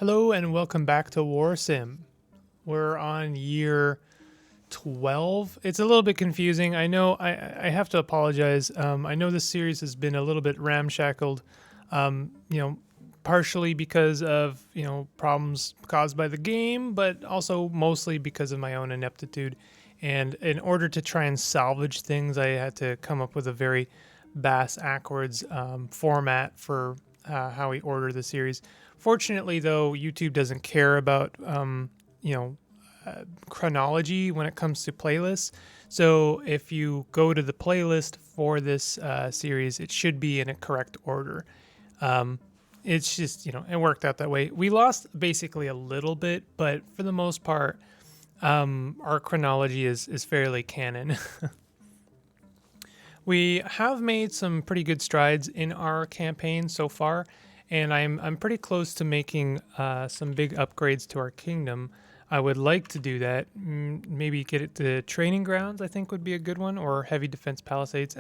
Hello and welcome back to Warsim. We're on year 12. It's a little bit confusing. I know I have to apologize. I know this series has been a little bit ramshackled, partially because of, problems caused by the game, but also mostly because of my own ineptitude. And in order to try and salvage things, I had to come up with a very bass-ackwards format for how we order the series. Fortunately, though, YouTube doesn't care about chronology when it comes to playlists. So if you go to the playlist for this series, it should be in a correct order. It's just, it worked out that way. We lost basically a little bit, but for the most part, our chronology is fairly canon. We have made some pretty good strides in our campaign so far, and I'm pretty close to making some big upgrades to our kingdom. I would like to do that. Maybe get it to training grounds, I think would be a good one, or heavy defense palisades.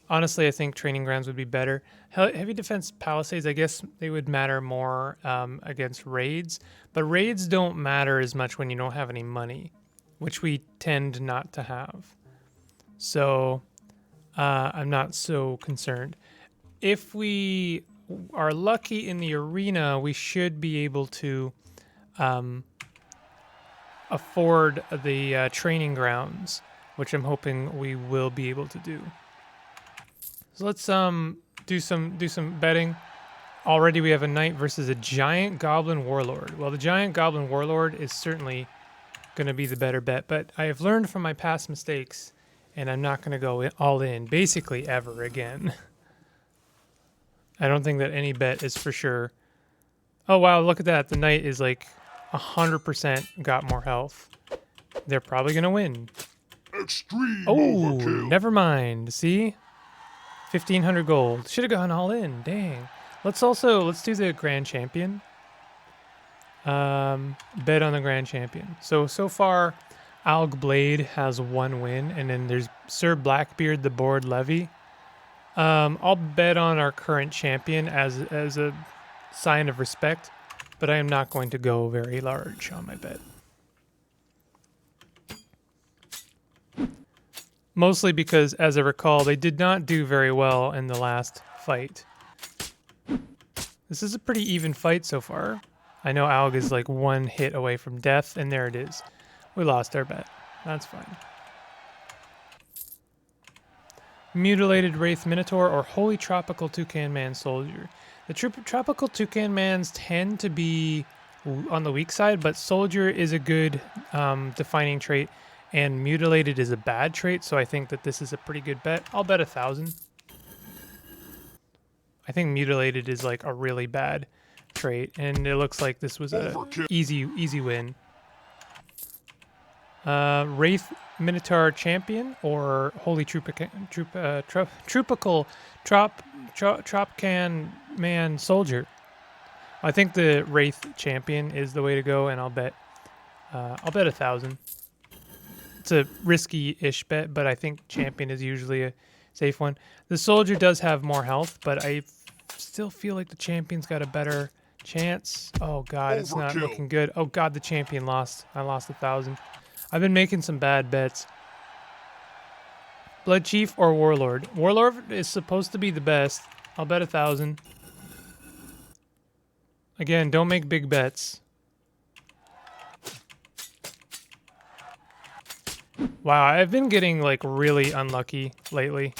Honestly, I think training grounds would be better. Heavy defense palisades, I guess they would matter more against raids, but raids don't matter as much when you don't have any money, which we tend not to have. So I'm not so concerned. If we are lucky in the arena, we should be able to afford the training grounds, which I'm hoping we will be able to do. So let's do some betting. Already we have a knight versus a giant goblin warlord. Well, the giant goblin warlord is certainly going to be the better bet, but I have learned from my past mistakes, and I'm not going to go all in basically ever again. I don't think that any bet is for sure. Oh wow, look at that. The knight is like 100% got more health. They're probably going to win. Extreme Oh, overkill. never mind. See? 1,500 gold. Should have gone all in. Dang. Let's do the grand champion. Bet on the grand champion. So far, Alg Blade has 1 win, and then there's Sir Blackbeard the Board Levy. I'll bet on our current champion as a sign of respect, but I am not going to go very large on my bet. Mostly because, as I recall, they did not do very well in the last fight. This is a pretty even fight so far. I know Alg is like 1 hit away from death, and there it is. We lost our bet. That's fine. Mutilated Wraith Minotaur or Holy Tropical Toucan Man Soldier. The Tropical Toucan Mans tend to be on the weak side, but Soldier is a good defining trait, and Mutilated is a bad trait, so I think that this is a pretty good bet. I'll bet 1,000. I think Mutilated is like a really bad trait, and it looks like this was a easy win. Wraith Minotaur Champion or Holy Tropical Tropcan Man Soldier. I think the Wraith Champion is the way to go, and I'll bet 1,000. It's a risky-ish bet, but I think Champion is usually a safe one. The Soldier does have more health, but I still feel like the Champion's got a better chance. Oh god, it's not looking good. Oh god, the Champion lost. I lost 1,000. I've been making some bad bets. Blood Chief or Warlord? Warlord is supposed to be the best. I'll bet 1,000. Again, don't make big bets. Wow, I've been getting like really unlucky lately.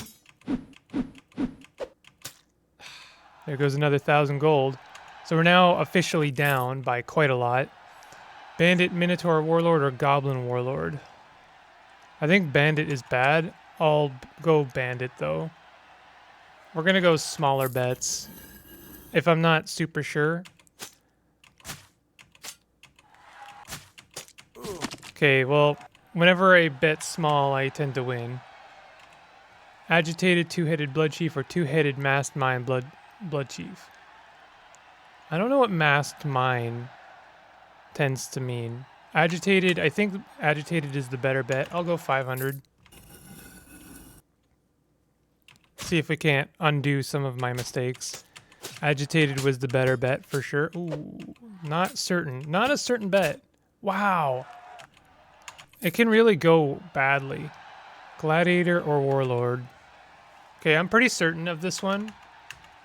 There goes another 1,000 gold. So we're now officially down by quite a lot. Bandit, Minotaur, Warlord, or Goblin Warlord? I think Bandit is bad. I'll go Bandit, though. We're going to go smaller bets, if I'm not super sure. Okay, well, whenever I bet small, I tend to win. Agitated Two-Headed Blood Chief or Two-Headed Masked Mind Blood Chief? I don't know what Masked Mind tends to mean. Agitated, I think Agitated is the better bet. I'll go 500. See if we can't undo some of my mistakes. Agitated was the better bet for sure. Ooh, not certain. Not a certain bet. Wow. It can really go badly. Gladiator or Warlord. Okay, I'm pretty certain of this one.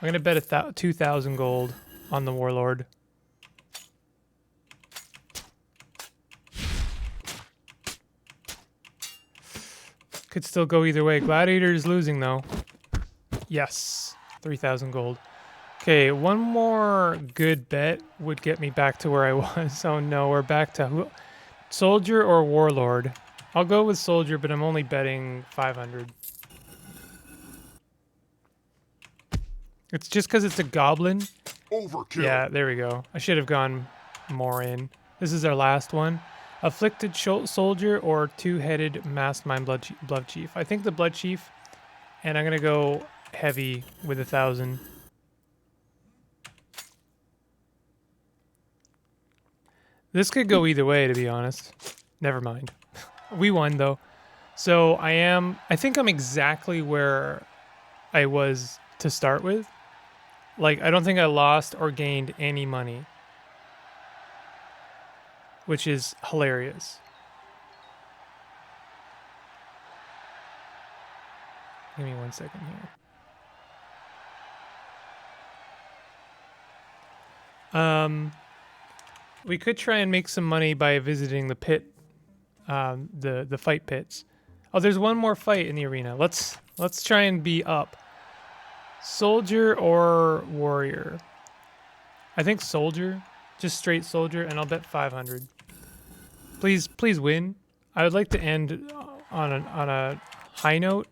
I'm going to bet 2,000 gold on the Warlord. Could still go either way. Gladiator is losing, though. Yes. 3,000 gold. Okay, one more good bet would get me back to where I was. Oh no, we're back to who? Soldier or Warlord? I'll go with Soldier, but I'm only betting 500. It's just because it's a goblin. Overkill. Yeah, there we go. I should have gone more in. This is our last one. Afflicted Soldier or Two-Headed Masked Mind Blood Chief. I think the Blood Chief, and I'm going to go heavy with 1,000. This could go either way, to be honest. Never mind. We won, though. So I think I'm exactly where I was to start with. Like, I don't think I lost or gained any money. Which is hilarious. Give me 1 second here. We could try and make some money by visiting the pit, the fight pits. Oh, there's one more fight in the arena. Let's try and be up. Soldier or warrior? I think soldier, just straight soldier, and I'll bet 500. Please win. I would like to end on a high note.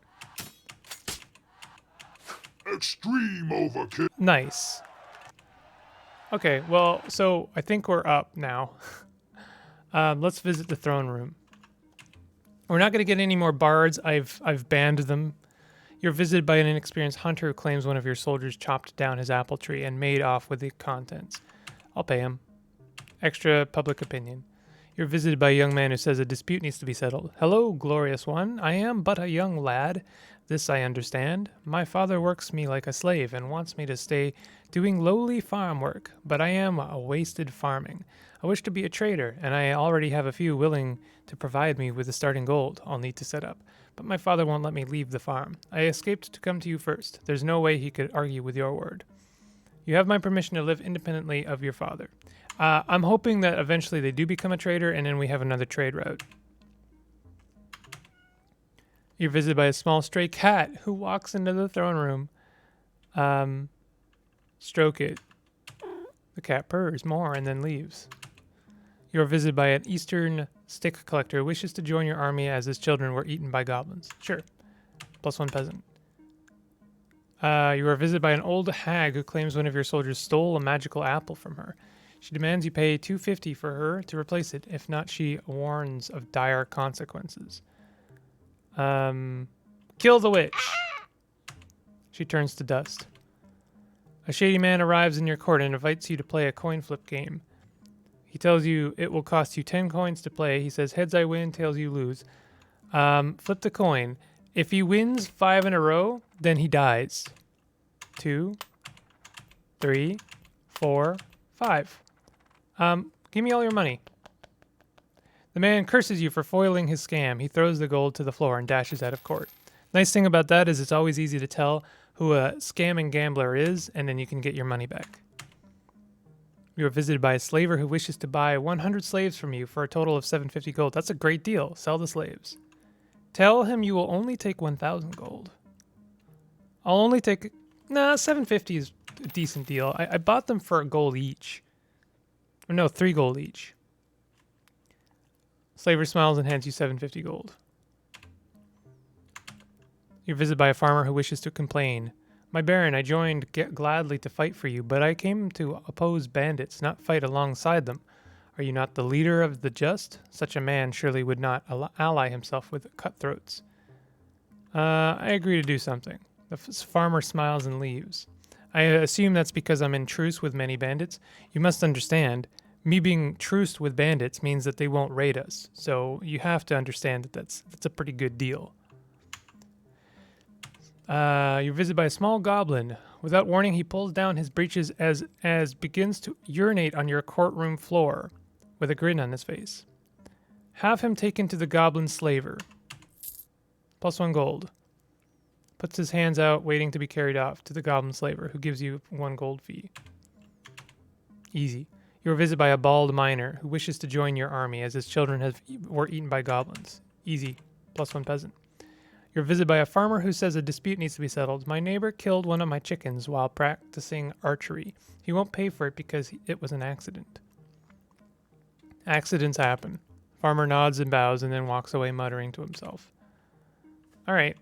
Extreme overkill. Nice. Okay, well, so I think we're up now. Let's visit the throne room. We're not going to get any more bards. I've banned them. You're visited by an inexperienced hunter who claims one of your soldiers chopped down his apple tree and made off with the contents. I'll pay him. Extra public opinion. You're visited by a young man who says a dispute needs to be settled. Hello, glorious one. I am but a young lad. This I understand. My father works me like a slave and wants me to stay doing lowly farm work, but I am wasted farming. I wish to be a trader, and I already have a few willing to provide me with the starting gold I'll need to set up. But my father won't let me leave the farm. I escaped to come to you first. There's no way he could argue with your word. You have my permission to live independently of your father. I'm hoping that eventually they do become a trader, and then we have another trade route. You're visited by a small stray cat who walks into the throne room. Stroke it. The cat purrs more and then leaves. You are visited by an eastern stick collector who wishes to join your army as his children were eaten by goblins. Sure. +1 peasant. You are visited by an old hag who claims one of your soldiers stole a magical apple from her. She demands you pay 250 for her to replace it. If not, she warns of dire consequences. Kill the witch. She turns to dust. A shady man arrives in your court and invites you to play a coin flip game. He tells you it will cost you 10 coins to play. He says, heads I win, tails you lose. Flip the coin. If he wins 5 in a row, then he dies. 2, 3, 4, 5. Give me all your money. The man curses you for foiling his scam. He throws the gold to the floor and dashes out of court. Nice thing about that is it's always easy to tell who a scamming gambler is, and then you can get your money back. You are visited by a slaver who wishes to buy 100 slaves from you for a total of 750 gold. That's a great deal. Sell the slaves. Tell him you will only take 1,000 gold. I'll only take... Nah, 750 is a decent deal. I bought them for a gold each. Or no, 3 gold each. Slaver smiles and hands you 750 gold. You're visited by a farmer who wishes to complain. My baron, I joined gladly to fight for you, but I came to oppose bandits, not fight alongside them. Are you not the leader of the just? Such a man surely would not ally himself with cutthroats. I agree to do something. The farmer smiles and leaves. I assume that's because I'm in truce with many bandits. You must understand, me being truced with bandits means that they won't raid us. So you have to understand that that's a pretty good deal. You're visited by a small goblin. Without warning, he pulls down his breeches as begins to urinate on your courtroom floor with a grin on his face. Have him taken to the goblin slaver. +1 gold. Puts his hands out, waiting to be carried off to the goblin slaver, who gives you 1 gold fee. Easy. You are visited by a bald miner who wishes to join your army as his children were eaten by goblins. Easy. +1 peasant. You're visited by a farmer who says a dispute needs to be settled. My neighbor killed one of my chickens while practicing archery. He won't pay for it because it was an accident. Accidents happen. Farmer nods and bows and then walks away muttering to himself. All right.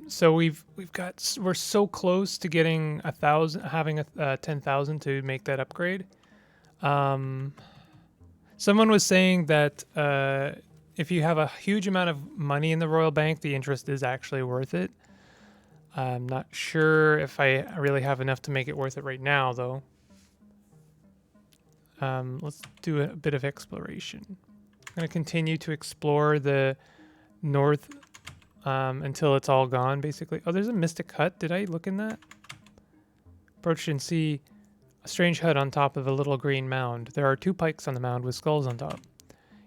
So we're so close to getting 1,000, having 10,000 to make that upgrade. Someone was saying that if you have a huge amount of money in the Royal Bank, the interest is actually worth it. I'm not sure if I really have enough to make it worth it right now, though. Let's do a bit of exploration. I'm going to continue to explore the north until it's all gone, basically. Oh, there's a mystic hut. Did I look in that? Approach and see a strange hut on top of a little green mound. There are 2 pikes on the mound with skulls on top.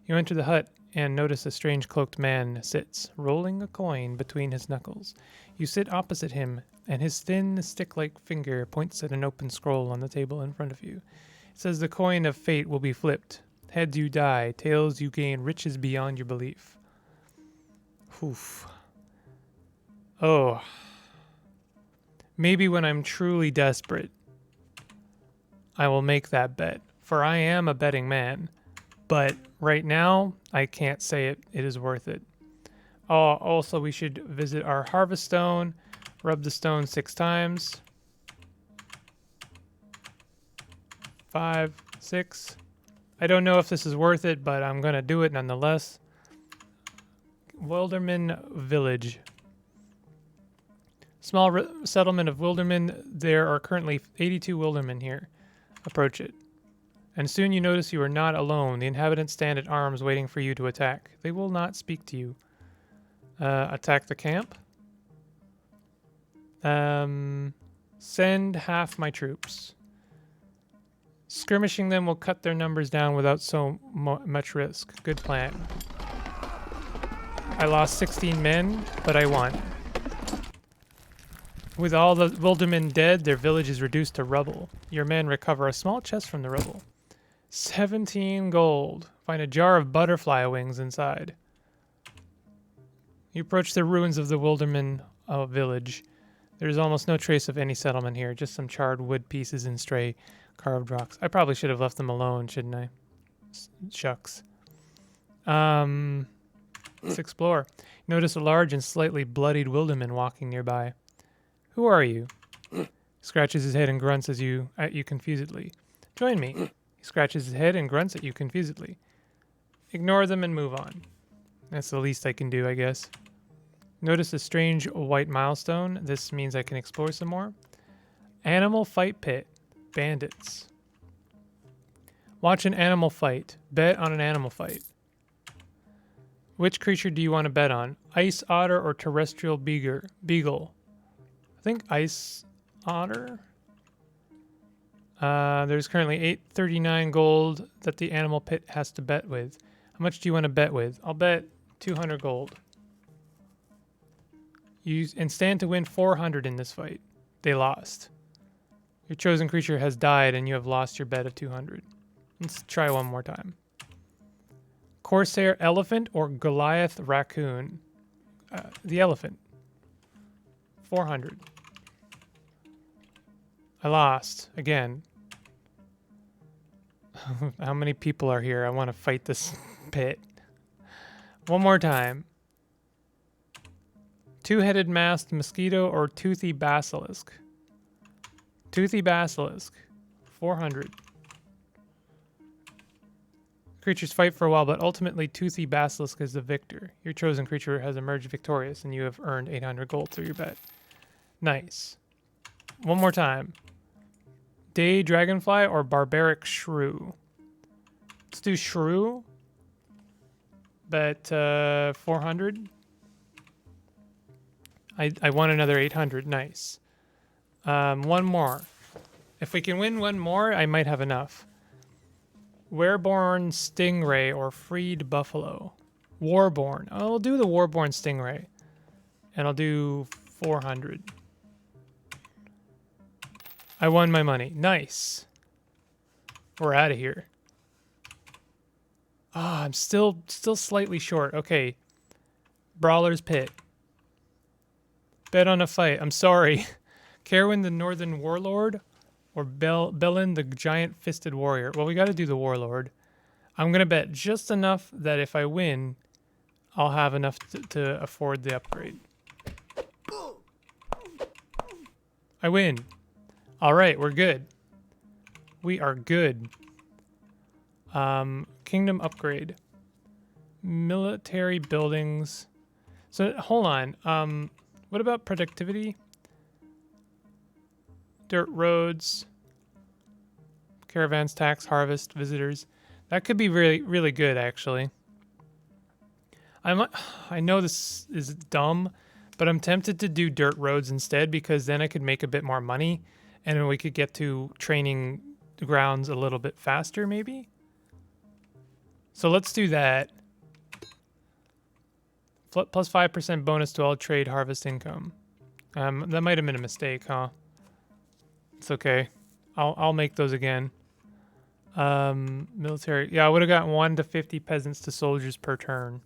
You enter the hut and notice a strange cloaked man sits, rolling a coin between his knuckles. You sit opposite him, and his thin, stick-like finger points at an open scroll on the table in front of you. It says the coin of fate will be flipped. Heads you die, tails you gain riches beyond your belief. Oof. Oh. Maybe when I'm truly desperate, I will make that bet, for I am a betting man. But right now, I can't say it is worth it. Also, we should visit our harvest stone, rub the stone 6 times. 5, 6. I don't know if this is worth it, but I'm going to do it nonetheless. Wilderman Village. Small settlement of Wilderman. There are currently 82 Wildermen here. Approach it. And soon you notice you are not alone. The inhabitants stand at arms waiting for you to attack. They will not speak to you. Attack the camp. Send half my troops. Skirmishing them will cut their numbers down without so much risk. Good plan. I lost 16 men, but I won. With all the Wildermen dead, their village is reduced to rubble. Your men recover a small chest from the rubble. 17 gold. Find a jar of butterfly wings inside. You approach the ruins of the Wilderman village. There is almost no trace of any settlement here, just some charred wood pieces and stray carved rocks. I probably should have left them alone, shouldn't I? Shucks. Let's explore. Notice a large and slightly bloodied Wilderman walking nearby. Who are you? He scratches his head and grunts at you confusedly. Join me. He scratches his head and grunts at you confusedly. Ignore them and move on. That's the least I can do, I guess. Notice a strange white milestone. This means I can explore some more. Animal fight pit. Bandits. Watch an animal fight. Bet on an animal fight. Which creature do you want to bet on? Ice otter or terrestrial beagle? I think ice otter. There's currently 839 gold that the animal pit has to bet with. How much do you want to bet with? I'll bet 200 gold. And stand to win 400 in this fight. They lost. Your chosen creature has died and you have lost your bet of 200. Let's try one more time. Corsair elephant or Goliath raccoon? The elephant. 400. I lost again. How many people are here? I want to fight this pit. One more time. Two-headed masked mosquito or toothy basilisk? Toothy basilisk. 400. Creatures fight for a while, but ultimately Toothy Basilisk is the victor. Your chosen creature has emerged victorious, and you have earned 800 gold through your bet. Nice. One more time. Day Dragonfly or Barbaric Shrew? Let's do Shrew. Bet 400. I won another 800. Nice. One more. If we can win one more, I might have enough. Wereborn Stingray or Freed Buffalo. Warborn. I'll do the Warborn Stingray. And I'll do 400. I won my money. Nice. We're out of here. Ah, I'm still slightly short. Okay. Brawler's Pit. Bet on a fight. I'm sorry. Carwin the Northern Warlord or Bellin the Giant-Fisted Warrior. Well, we got to do the Warlord. I'm going to bet just enough that if I win, I'll have enough to afford the upgrade. I win. All right, we're good. We are good. Kingdom upgrade. Military buildings. So, hold on. What about productivity? Dirt roads. Caravans, tax, harvest, visitors. That could be really, really good, actually. I know this is dumb, but I'm tempted to do dirt roads instead because then I could make a bit more money and then we could get to training grounds a little bit faster, maybe? So let's do that. Plus 5% bonus to all trade harvest income. That might have been a mistake, huh? It's okay. I'll make those again. Military. Yeah, I would have gotten 1 to 50 peasants to soldiers per turn.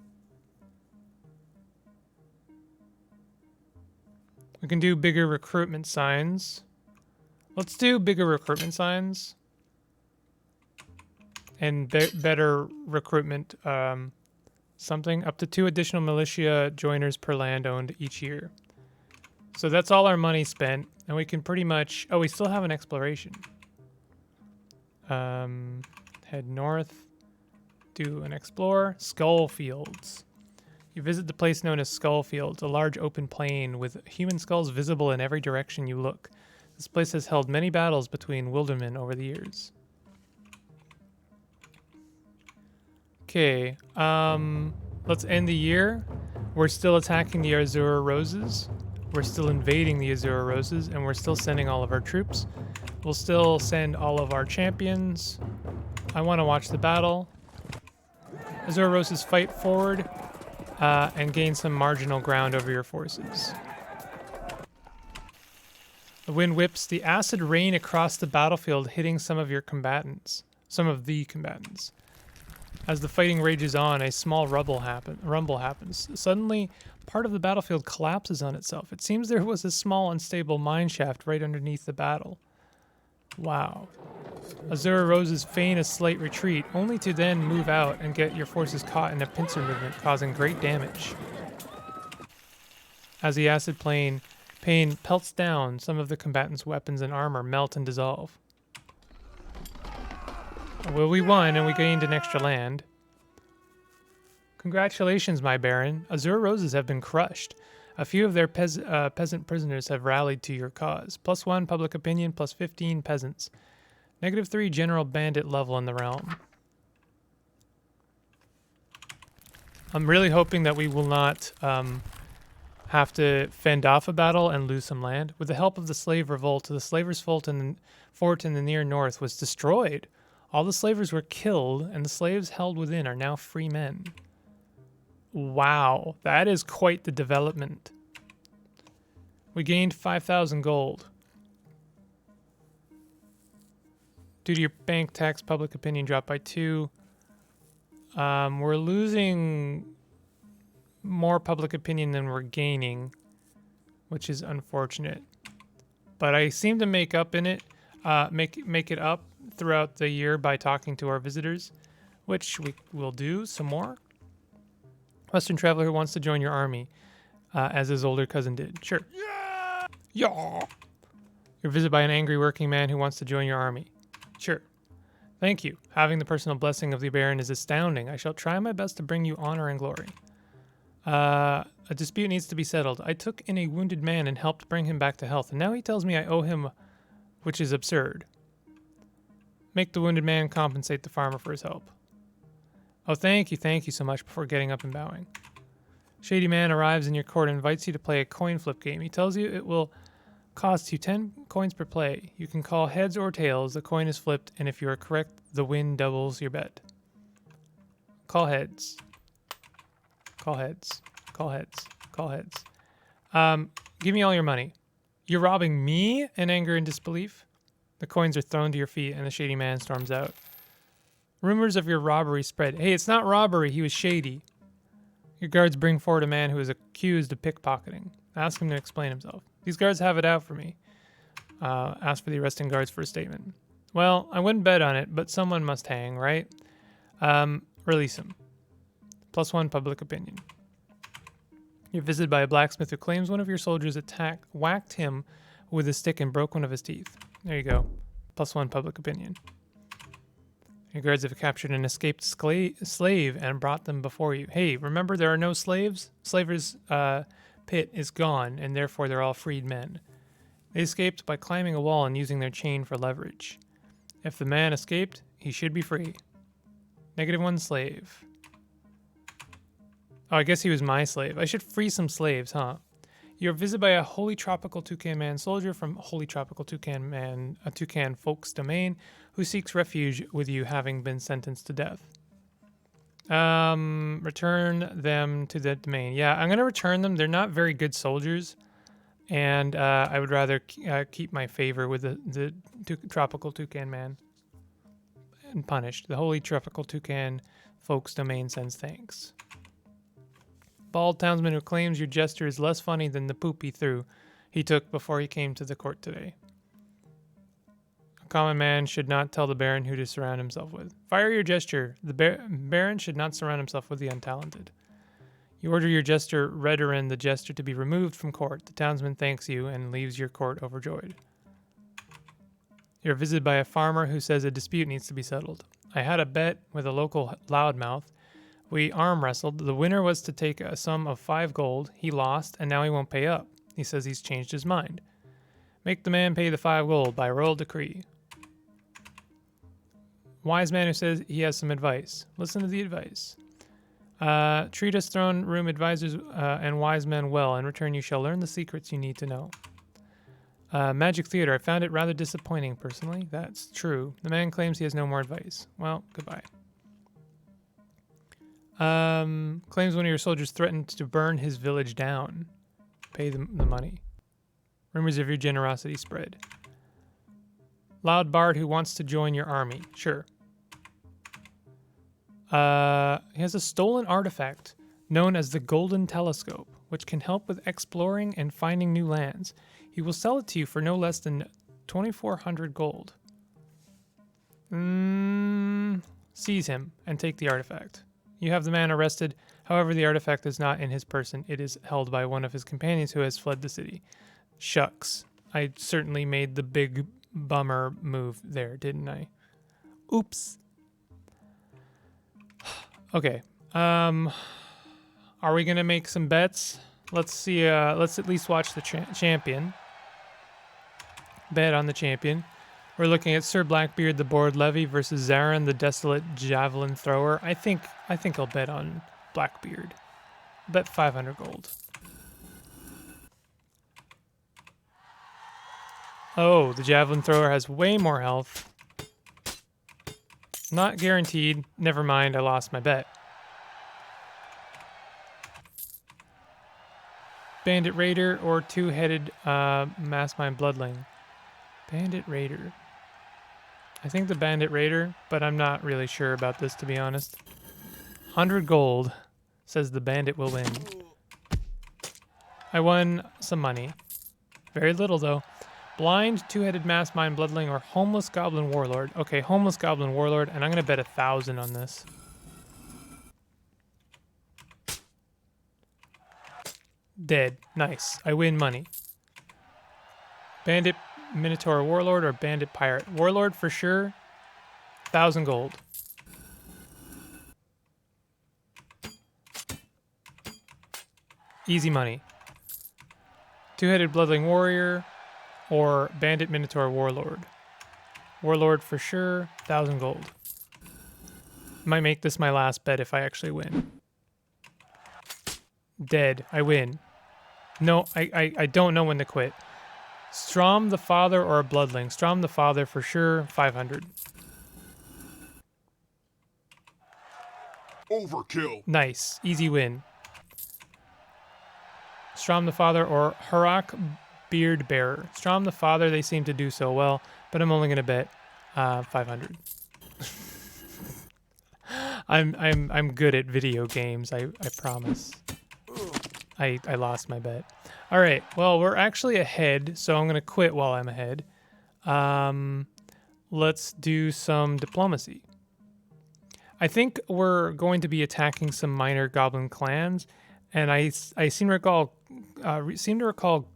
We can do bigger recruitment signs. Let's do bigger recruitment signs. And better recruitment, something. Up to 2 additional militia joiners per land owned each year. So that's all our money spent. And we can pretty much... Oh, we still have an exploration. Head north. Do an explore. Skull Fields. You visit the place known as Skull Fields, a large open plain with human skulls visible in every direction you look. This place has held many battles between wildermen over the years. Okay, let's end the year. We're still attacking the Azure Roses. We're still invading the Azure Roses, and we're still sending all of our troops. We'll still send all of our champions. I want to watch the battle. Azure Roses fight forward. And gain some marginal ground over your forces. The wind whips the acid rain across the battlefield, hitting some of the combatants. As the fighting rages on, a small rumble happens. Suddenly, part of the battlefield collapses on itself. It seems there was a small, unstable mine shaft right underneath the battle. Wow. Azure Roses feign a slight retreat, only to then move out and get your forces caught in a pincer movement, causing great damage. As the acid pain pelts down, some of the combatants' weapons and armor melt and dissolve. Well, we won and we gained an extra land. Congratulations, my baron. Azure Roses have been crushed. A few of their peasant prisoners have rallied to your cause. +1 public opinion, +15 peasants. -3 general bandit level in the realm. I'm really hoping that we will not have to fend off a battle and lose some land. With the help of the slave revolt, the slavers' fort in the near north was destroyed. All the slavers were killed, and the slaves held within are now free men. Wow, that is quite the development. We gained 5,000 gold. Due to your bank tax, public opinion dropped by 2. We're losing more public opinion than we're gaining, which is unfortunate. But I seem to make up in it, make it up throughout the year by talking to our visitors, which we will do some more. Western traveler who wants to join your army, as his older cousin did. Sure. Yeah. Yeah. You're visited by an angry working man who wants to join your army. Sure. Thank you. Having the personal blessing of the Baron is astounding. I shall try my best to bring you honor and glory. A dispute needs to be settled. I took in a wounded man and helped bring him back to health, and now he tells me I owe him, which is absurd. Make the wounded man compensate the farmer for his help. Oh, thank you so much before getting up and bowing. Shady man arrives in your court and invites you to play a coin flip game. He tells you it will cost you 10 coins per play. You can call heads or tails. The coin is flipped, and if you are correct, the win doubles your bet. Call heads. Call heads. Call heads. Call heads. Give me all your money. You're robbing me? In anger and disbelief. The coins are thrown to your feet, and the shady man storms out. Rumors of your robbery spread. Hey, it's not robbery. He was shady. Your guards bring forward a man who is accused of pickpocketing. Ask him to explain himself. These guards have it out for me. Ask for the arresting guards for a statement. Well, I wouldn't bet on it, but someone must hang, right? Release him. +1 public opinion. You're visited by a blacksmith who claims one of your soldiers whacked him with a stick and broke one of his teeth. There you go. +1 public opinion. Your guards have captured an escaped slave and brought them before you. Hey, remember there are no slaves? Slavers' pit is gone, and therefore they're all freed men. They escaped by climbing a wall and using their chain for leverage. If the man escaped, he should be free. -1 slave. Oh, I guess he was my slave. I should free some slaves, huh? You're visited by a Holy Tropical Toucan Man soldier from Holy Tropical Toucan Man, a Toucan Folks domain, who seeks refuge with you, having been sentenced to death. Return them to the domain. Yeah, I'm gonna return them. They're not very good soldiers, and I would rather keep my favor with the Tropical Toucan Man and punished. The Holy Tropical Toucan Folks domain sends thanks. Bald townsman who claims your gesture is less funny than the poop he took before he came to the court today. A common man should not tell the Baron who to surround himself with. Fire your gesture. The Baron should not surround himself with the untalented. You order your jester, Redoran the jester, to be removed from court. The townsman thanks you and leaves your court overjoyed. You're visited by a farmer who says a dispute needs to be settled. I had a bet with a local loudmouth. We arm wrestled. The winner was to take a sum of 5 gold. He lost, and now he won't pay up. He says he's changed his mind. Make the man pay the 5 gold by royal decree. Wise man who says he has some advice. Listen to the advice. Treat us throne room advisors and wise men well. In return, you shall learn the secrets you need to know. Magic Theater. I found it rather disappointing, personally. That's true. The man claims he has no more advice. Well, goodbye. Claims one of your soldiers threatened to burn his village down. Pay the money. Rumors of your generosity spread. Loud bard who wants to join your army. Sure. He has a stolen artifact known as the Golden Telescope, which can help with exploring and finding new lands. He will sell it to you for no less than 2,400 gold. Seize him and take the artifact. You have the man arrested. However, the artifact is not in his person. It is held by one of his companions who has fled the city. Shucks. I certainly made the big bummer move there, didn't I? Oops. Okay. Are we going to make some bets? Let's see. Let's at least watch the champion. Bet on the champion. We're looking at Sir Blackbeard, the Bored Levy, versus Zarin, the Desolate Javelin Thrower. I think I'll bet on Blackbeard. Bet 500 gold. Oh, the Javelin Thrower has way more health. Not guaranteed. Never mind, I lost my bet. Bandit Raider or two-headed Massmine Bloodling? Bandit Raider. I think the Bandit Raider, but I'm not really sure about this, to be honest. 100 gold says the bandit will win. I won some money. Very little, though. Blind, two-headed Massmine Bloodling, or Homeless Goblin Warlord. Okay, Homeless Goblin Warlord, and I'm going to bet 1,000 on this. Dead. Nice. I win money. Bandit Minotaur Warlord or Bandit Pirate? Warlord for sure. 1,000 gold. Easy money. Two-headed Bloodling Warrior or Bandit Minotaur Warlord? Warlord for sure. 1,000 gold. Might make this my last bet if I actually win. Dead. I win. No, I don't know when to quit. Strom the Father or a Bloodling? Strom the Father for sure, 500. Overkill. Nice. Easy win. Strom the Father or Harak Beard Bearer. Strom the Father, they seem to do so well, but I'm only going to bet 500. I'm good at video games, I promise. I lost my bet. All right, well, we're actually ahead, so I'm going to quit while I'm ahead. Let's do some diplomacy. I think we're going to be attacking some minor goblin clans, and I seem to recall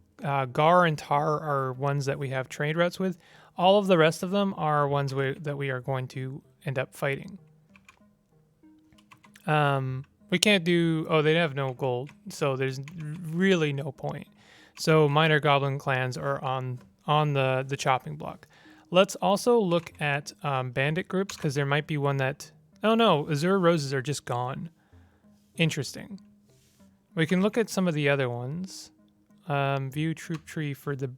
Gar and Tar are ones that we have trade routes with. All of the rest of them are ones that we are going to end up fighting. We can't do... Oh, they have no gold, so there's really no point. So minor goblin clans are on the chopping block. Let's also look at bandit groups, because there might be one that... Oh no, Azure Roses are just gone. Interesting. We can look at some of the other ones. View troop tree for the...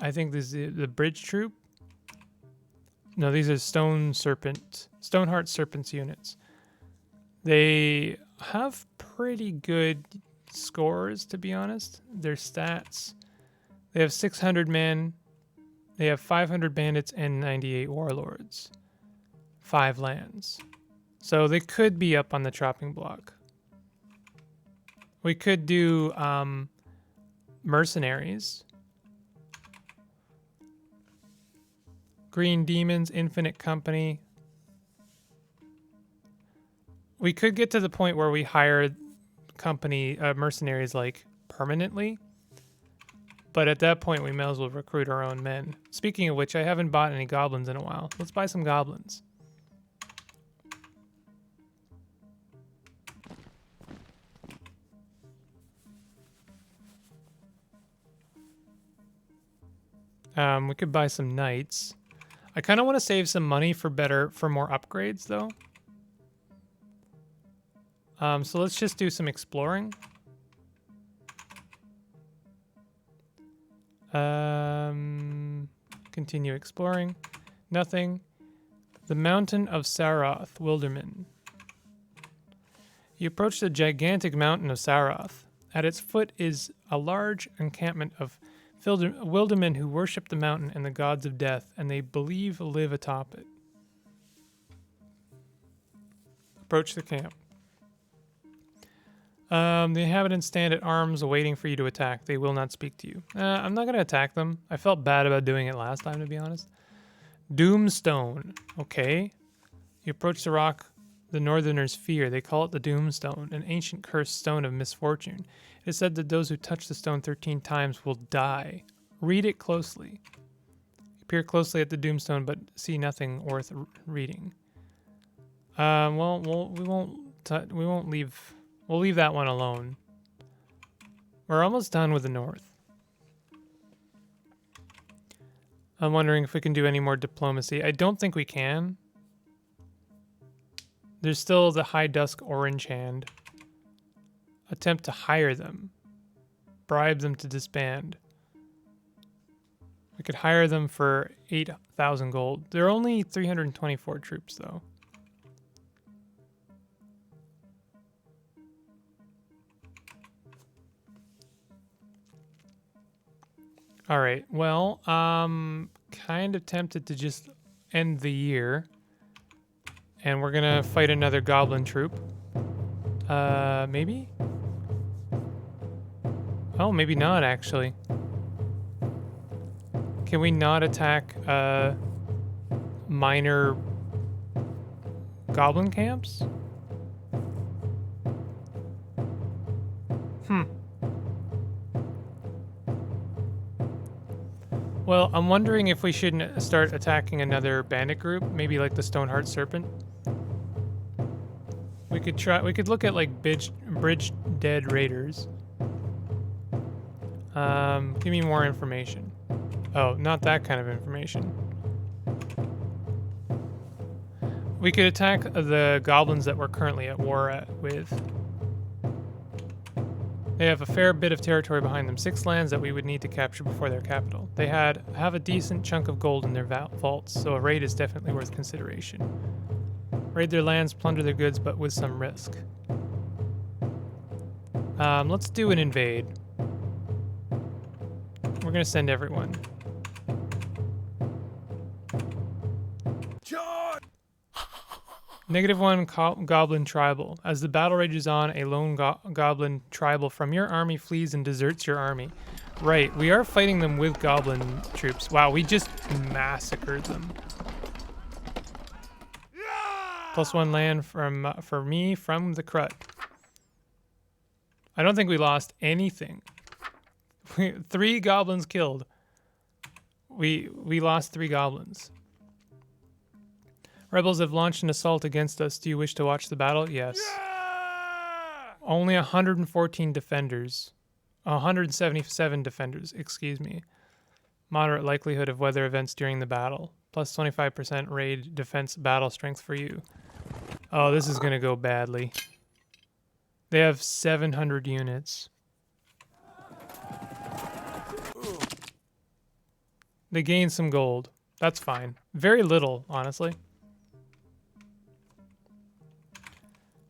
I think this is the bridge troop. No, these are Stoneheart Serpents units. They have pretty good scores, to be honest. Their stats. They have 600 men. They have 500 bandits and 98 warlords. 5 lands. So they could be up on the chopping block. We could do mercenaries. Green Demons, Infinite Company. We could get to the point where we hire mercenaries like permanently. But at that point, we may as well recruit our own men. Speaking of which, I haven't bought any goblins in a while. Let's buy some goblins. We could buy some knights. I kind of want to save some money for more upgrades, though. So let's just do some exploring. Continue exploring. Nothing. The Mountain of Saroth, Wilderman. You approach the gigantic mountain of Saroth. At its foot is a large encampment of Wildermen who worship the mountain and the gods of death, and they believe live atop it. Approach the camp. The inhabitants stand at arms awaiting for you to attack. They will not speak to you. I'm not going to attack them. I felt bad about doing it last time, to be honest. Doomstone. Okay. You approach the rock the northerners fear. They call it the Doomstone, an ancient cursed stone of misfortune. It is said that those who touch the stone 13 times will die. Read it closely. You peer closely at the Doomstone, but see nothing worth reading. Well, we won't leave... We'll leave that one alone. We're almost done with the north. I'm wondering if we can do any more diplomacy. I don't think we can. There's still the High Dusk Orange Hand. Attempt to hire them. Bribe them to disband. We could hire them for 8,000 gold. They're only 324 troops, though. All right, well, kind of tempted to just end the year. And we're gonna fight another goblin troop. Maybe? Oh, maybe not, actually. Can we not attack, minor goblin camps? Well, I'm wondering if we shouldn't start attacking another bandit group, maybe like the Stoneheart Serpent. We could look at like bridge dead raiders. Give me more information. Oh, not that kind of information. We could attack the goblins that we're currently at war with. They have a fair bit of territory behind them, 6 lands that we would need to capture before their capital. They have a decent chunk of gold in their vaults, so a raid is definitely worth consideration. Raid their lands, plunder their goods, but with some risk. Let's do an invade. We're gonna send everyone. -1 Goblin Tribal. As the battle rages on, a lone Goblin Tribal from your army flees and deserts your army. Right, we are fighting them with Goblin troops. Wow, we just massacred them. +1 land for me from the Crut. I don't think we lost anything. 3 goblins killed. We lost 3 goblins. Rebels have launched an assault against us. Do you wish to watch the battle? Yes. Yeah! Only 114 defenders. 177 defenders, excuse me. Moderate likelihood of weather events during the battle. Plus 25% raid defense battle strength for you. Oh, this is going to go badly. They have 700 units. They gained some gold. That's fine. Very little, honestly.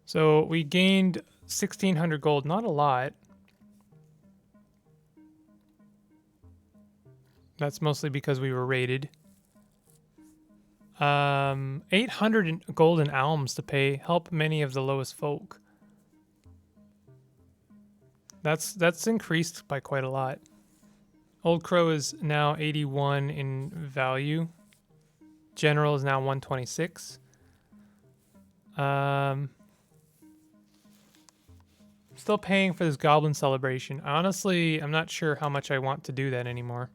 So we gained 1,600 gold. Not a lot. That's mostly because we were raided. 800 golden alms to pay. Help many of the lowest folk. That's increased by quite a lot. Old Crow is now 81 in value. General is now 126. Still paying for this goblin celebration. Honestly, I'm not sure how much I want to do that anymore.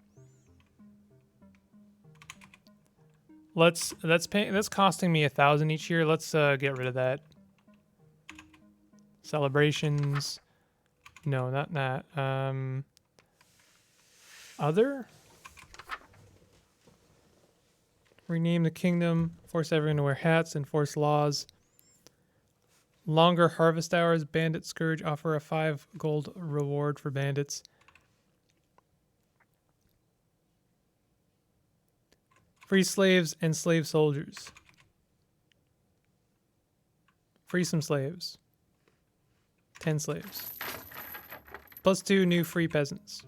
That's costing me 1,000 each year. Let's get rid of that. Celebrations. No, not that. Other? Rename the kingdom. Force everyone to wear hats. Enforce laws. Longer harvest hours. Bandit Scourge. Offer a 5 gold reward for bandits. Free slaves and slave soldiers. Free some slaves. 10 slaves. +2 new free peasants.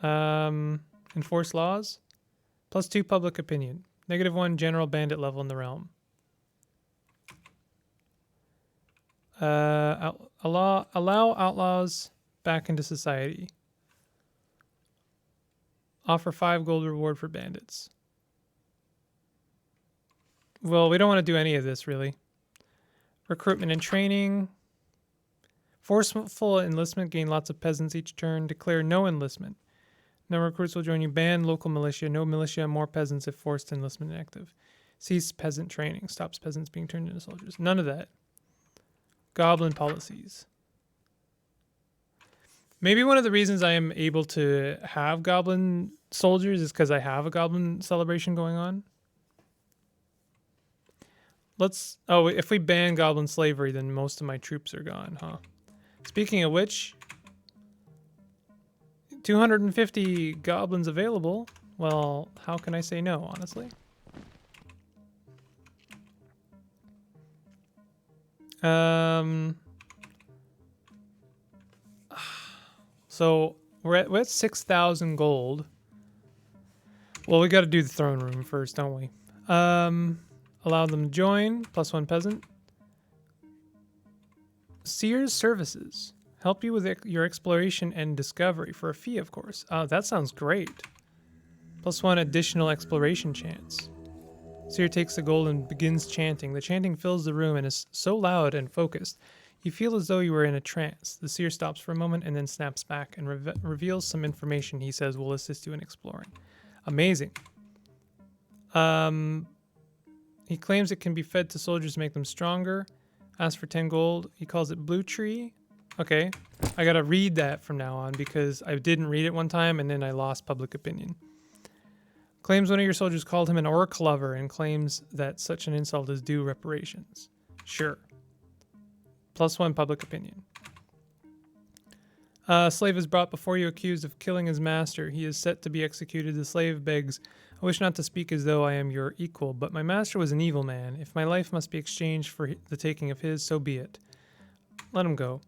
Enforce laws. +2 public opinion. -1 general bandit level in the realm. Allow outlaws back into society. Offer 5 gold reward for bandits. Well, we don't want to do any of this, really. Recruitment and training. Forceful enlistment. Gain lots of peasants each turn. Declare no enlistment. No recruits will join you. Ban local militia. No militia. More peasants if forced enlistment inactive. Cease peasant training. Stops peasants being turned into soldiers. None of that. Goblin policies. Maybe one of the reasons I am able to have goblin soldiers is because I have a goblin celebration going on. If we ban goblin slavery, then most of my troops are gone, huh? Speaking of which, 250 goblins available. Well, how can I say no, honestly? So we're at 6,000 gold. Well, we got to do the throne room first, don't we? Allow them to join. +1 peasant. Seer's services. Help you with your exploration and discovery for a fee, of course. That sounds great. +1 additional exploration chance. Seer takes the gold and begins chanting. The chanting fills the room and is so loud and focused, you feel as though you were in a trance. The seer stops for a moment and then snaps back and reveals some information he says will assist you in exploring. Amazing. He claims it can be fed to soldiers to make them stronger. Asks for 10 gold. He calls it Blue Tree. Okay. I gotta read that from now on because I didn't read it one time and then I lost public opinion. Claims one of your soldiers called him an orc lover and claims that such an insult is due reparations. Sure. +1 public opinion. A slave is brought before you accused of killing his master. He is set to be executed. The slave begs, I wish not to speak as though I am your equal, but my master was an evil man. If my life must be exchanged for the taking of his, so be it. Let him go.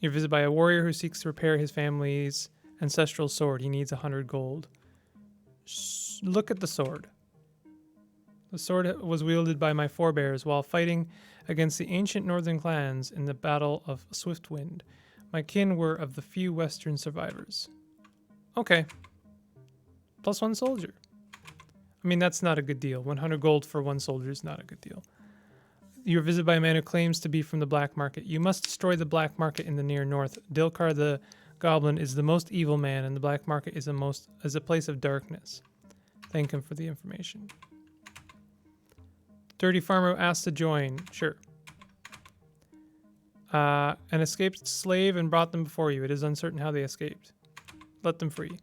You're visited by a warrior who seeks to repair his family's ancestral sword. He needs 100 gold. Look at the sword. The sword was wielded by my forebears while fighting against the ancient northern clans in the Battle of Swiftwind. My kin were of the few western survivors. Okay. +1 soldier. I mean, that's not a good deal. 100 gold for 1 soldier is not a good deal. You are visited by a man who claims to be from the black market. You must destroy the black market in the near north. Dilkar the goblin is the most evil man, and the black market is a place of darkness. Thank him for the information. Dirty farmer asked to join. Sure. An escaped slave and brought them before you. It is uncertain how they escaped. Let them free.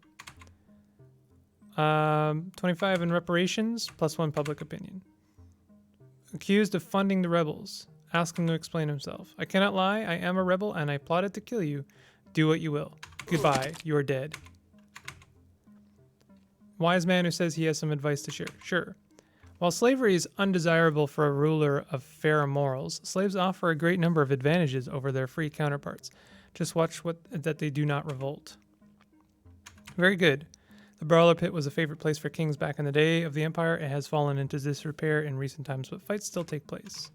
25 in reparations, +1 public opinion. Accused of funding the rebels. Ask him to explain himself. I cannot lie. I am a rebel and I plotted to kill you. Do what you will. Goodbye. You are dead. Wise man who says he has some advice to share. Sure. While slavery is undesirable for a ruler of fair morals, slaves offer a great number of advantages over their free counterparts. Just watch that they do not revolt. Very good. The brawler pit was a favorite place for kings back in the day of the empire. It has fallen into disrepair in recent times, but fights still take place.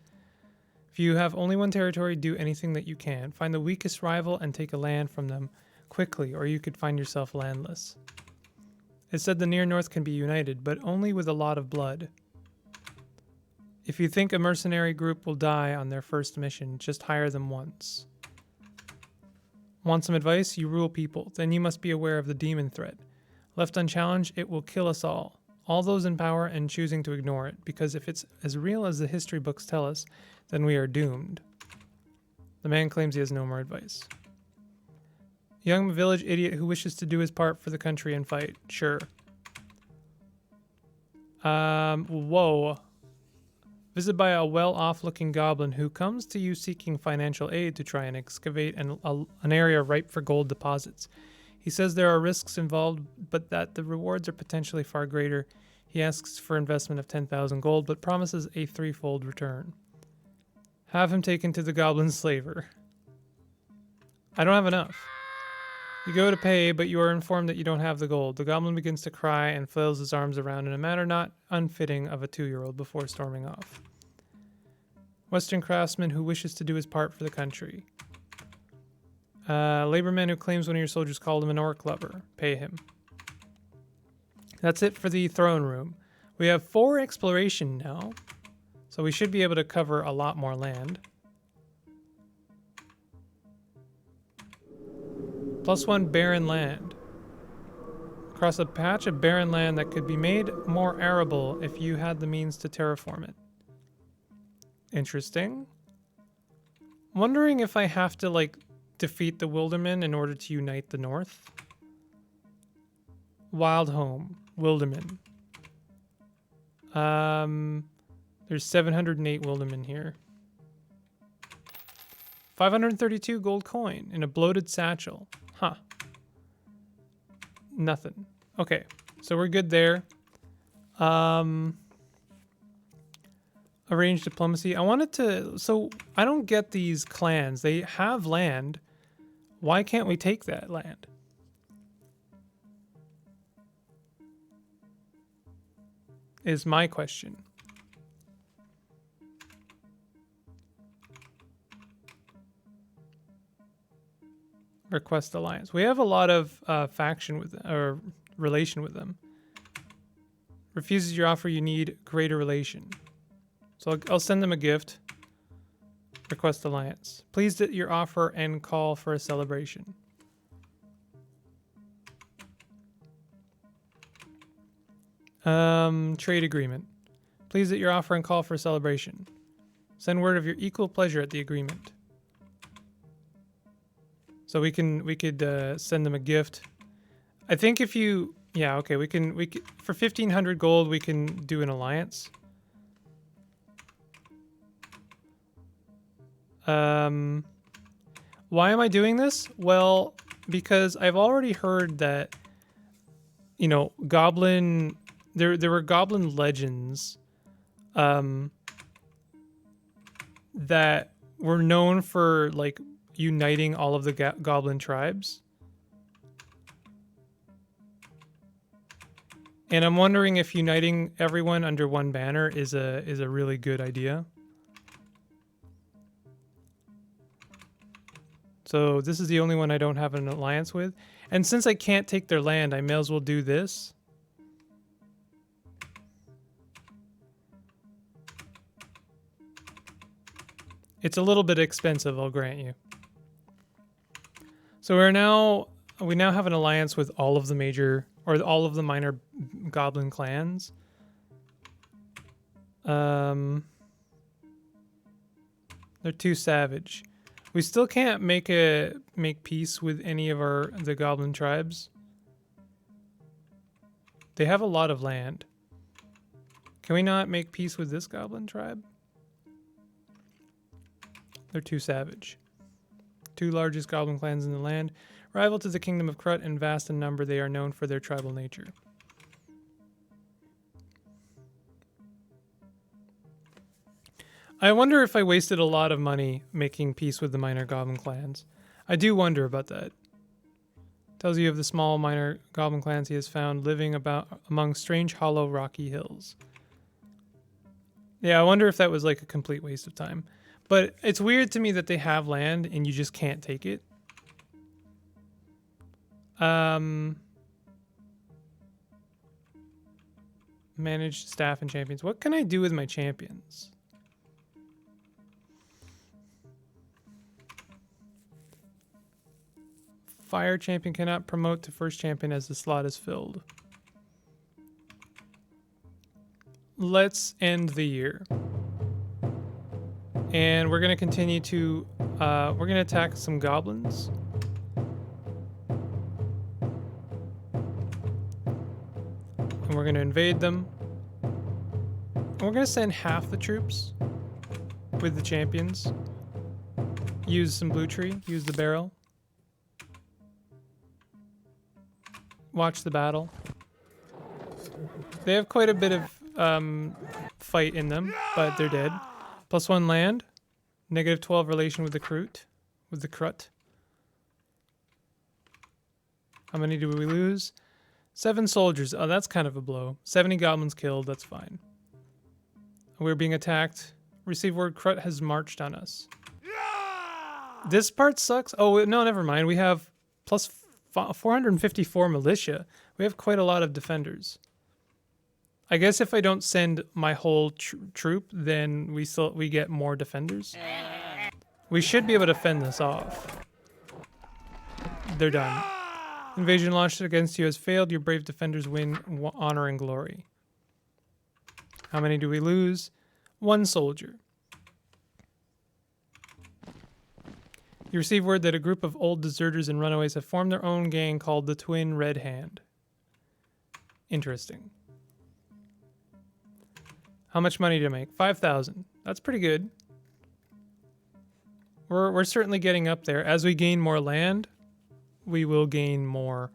If you have only one territory, do anything that you can. Find the weakest rival and take a land from them quickly, or you could find yourself landless. It said the near north can be united, but only with a lot of blood. If you think a mercenary group will die on their first mission, just hire them once. Want some advice? You rule people. Then you must be aware of the demon threat. Left unchallenged, it will kill us all. All those in power and choosing to ignore it, because if it's as real as the history books tell us, then we are doomed. The man claims he has no more advice. Young village idiot who wishes to do his part for the country and fight. Sure. Whoa. Visited by a well-off looking goblin who comes to you seeking financial aid to try and excavate an area ripe for gold deposits. He says there are risks involved, but that the rewards are potentially far greater. He asks for investment of 10,000 gold, but promises a 3-fold return. Have him taken to the goblin slaver. I don't have enough. You go to pay, but you are informed that you don't have the gold. The goblin begins to cry and flails his arms around in a manner not unfitting of a 2-year-old before storming off. Western craftsman who wishes to do his part for the country. Laborman who claims one of your soldiers called him an orc lover. Pay him. That's it for the throne room. We have 4 exploration now, so we should be able to cover a lot more land. +1 barren land. Across a patch of barren land that could be made more arable if you had the means to terraform it. Interesting. Wondering if I have to, like, defeat the Wildermen in order to unite the North. Wild Home. Wildermen. There's 708 Wildermen here. 532 gold coin in a bloated satchel. Huh. Nothing. Okay, so we're good there. Arrange diplomacy. I wanted to... So, I don't get these clans. They have land. Why can't we take that land? Is my question. Request alliance. We have a lot of faction with them, or relation with them. Refuses your offer, you need greater relation. So I'll send them a gift. Request alliance. Pleased at your offer and call for a celebration. Trade agreement. Pleased at your offer and call for a celebration. Send word of your equal pleasure at the agreement. So we could send them a gift. I think if you, yeah, okay, we could for 1,500 gold we can do an alliance. Why am I doing this? Well, because I've already heard that, you know, goblin... There were goblin legends that were known for, like, uniting all of the goblin tribes. And I'm wondering if uniting everyone under one banner is a really good idea. So this is the only one I don't have an alliance with. And since I can't take their land, I may as well do this. It's a little bit expensive, I'll grant you. So we now have an alliance with all of the major, or all of the minor goblin clans. They're too savage. We still can't make peace with any of the goblin tribes. They have a lot of land. Can we not make peace with this goblin tribe? They're too savage. Two largest goblin clans in the land. Rival to the Kingdom of Krut and vast in number, they are known for their tribal nature. I wonder if I wasted a lot of money making peace with the minor goblin clans. I do wonder about that. Tells you of the small minor goblin clans he has found living about among strange hollow rocky hills. Yeah, I wonder if that was like a complete waste of time. But it's weird to me that they have land and you just can't take it. Manage staff and champions. What can I do with my champions? Fire champion cannot promote to first champion as the slot is filled. Let's end the year. And we're going to continue to... we're going to attack some goblins. And we're going to invade them. And we're going to send half the troops with the champions. Use some blue tree. Use the barrel. Watch the battle. They have quite a bit of fight in them, but they're dead. +1 land. -12 relation with the Krut. How many do we lose? 7 soldiers. Oh, that's kind of a blow. 70 goblins killed. That's fine. We're being attacked. Receive word Krut has marched on us. This part sucks. Oh, no, never mind. We have plus 454 militia. We have quite a lot of defenders. I guess if I don't send my whole troop, then we get more defenders. We should be able to fend this off. They're done. Invasion launched against you has failed. Your brave defenders win honor and glory. How many do we lose? 1 soldier. You receive word that a group of old deserters and runaways have formed their own gang called the Twin Red Hand. Interesting. How much money to make? 5,000. That's pretty good. We're certainly getting up there. As we gain more land, we will gain more.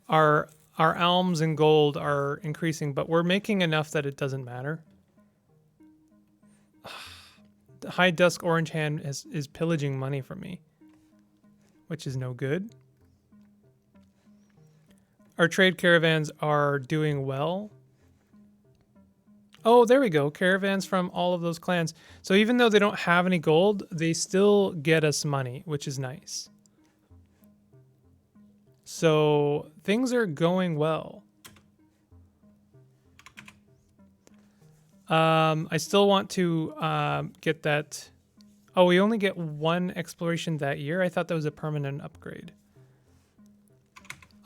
Our alms and gold are increasing, but we're making enough that it doesn't matter. The High Dusk Orange Hand is pillaging money from me, which is no good. Our trade caravans are doing well. Oh, there we go. Caravans from all of those clans. So even though they don't have any gold, they still get us money, which is nice. So things are going well. I still want to get that. Oh, we only get 1 exploration that year. I thought that was a permanent upgrade.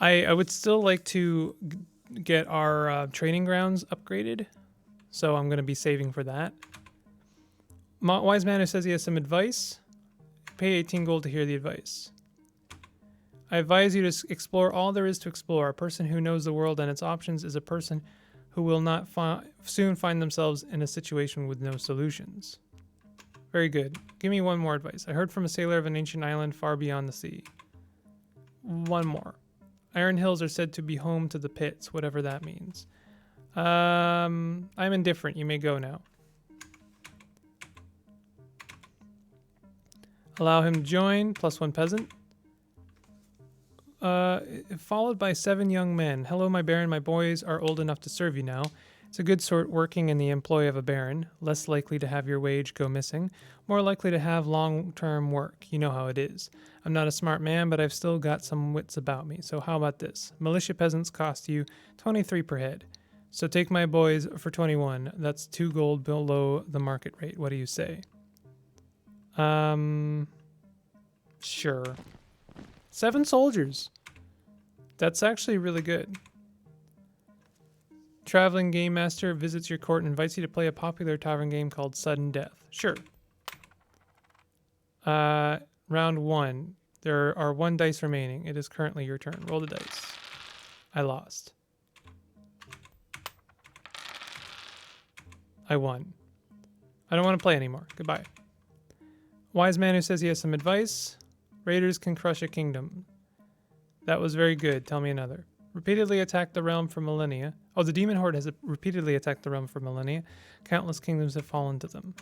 I would still like to get our training grounds upgraded. So I'm going to be saving for that. Wise man who says he has some advice. Pay 18 gold to hear the advice. I advise you to explore all there is to explore. A person who knows the world and its options is a person who will not soon find themselves in a situation with no solutions. Very good. Give me one more advice. I heard from a sailor of an ancient island far beyond the sea. One more. Iron Hills are said to be home to the pits, whatever that means. I'm indifferent. You may go now. Allow him to join. +1 peasant. Followed by 7 young men. Hello, my baron. My boys are old enough to serve you now. It's a good sort working in the employ of a baron. Less likely to have your wage go missing. More likely to have long-term work. You know how it is. I'm not a smart man, but I've still got some wits about me. So how about this? Militia peasants cost you 23 per head. So take my boys for 21. That's 2 gold below the market rate. What do you say? Sure. 7 soldiers. That's actually really good. Traveling game master visits your court and invites you to play a popular tavern game called Sudden Death. Sure. Round 1. There are 1 dice remaining. It is currently your turn. Roll the dice. I lost. I won. I don't want to play anymore. Goodbye. Wise man who says he has some advice. Raiders can crush a kingdom. That was very good. Tell me another. Repeatedly attacked the realm for millennia. Oh, the demon horde has repeatedly attacked the realm for millennia. Countless kingdoms have fallen to them.